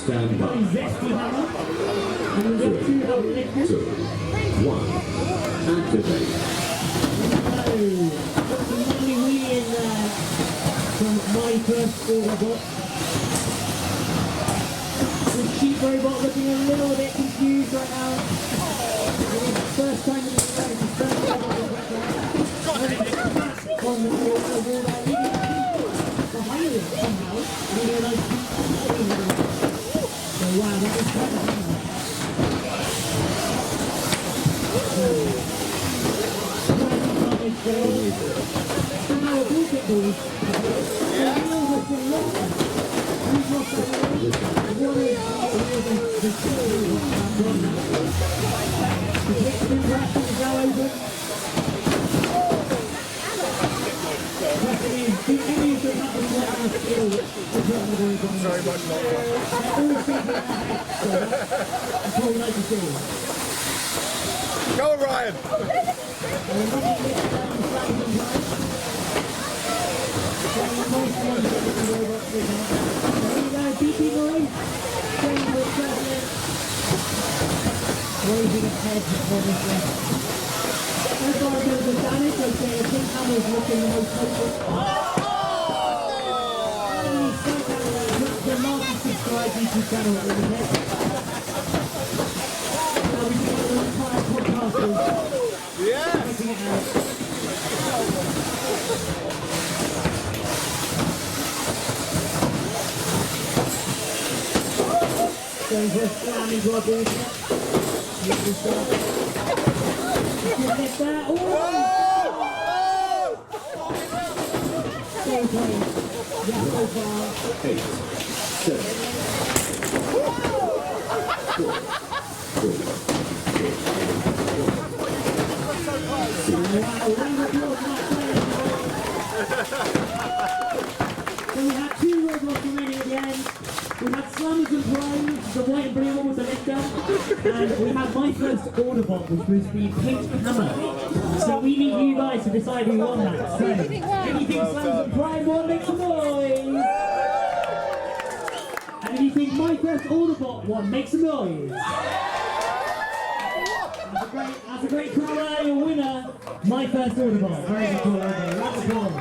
Stand by. 3, 2, 1. Activate. Lovely wheelie in there from my first robot. The sheep robot looking a little bit confused right now. First time in the race, his first time on the track. On the wall, behind it somehow. So wow, that was quite a thing. Very much not. Go, Ryan! Raising its head before this left. So far, a bit of damage. I'd say the pink hammer's looking the most hopeful. The largest subscribed YouTube channel in the net. Now we can get an entire podcast of checking it out. Going for a slamming rubble. Get that. Oh! So close. Yeah, so far. 8, 7, So we have 2 robots remaining at the end. We have Slammers and Prime, which is the white and blue one with the lifter. And we have my first Autobot, which was the pink hammer. So we need you guys to decide who won that. So, anything Slammers and Prime won, make some noise! And if you think my first Autobot won, make some noise! That's a great call out, your winner, my first Autobot. Very good call out there. Round of applause.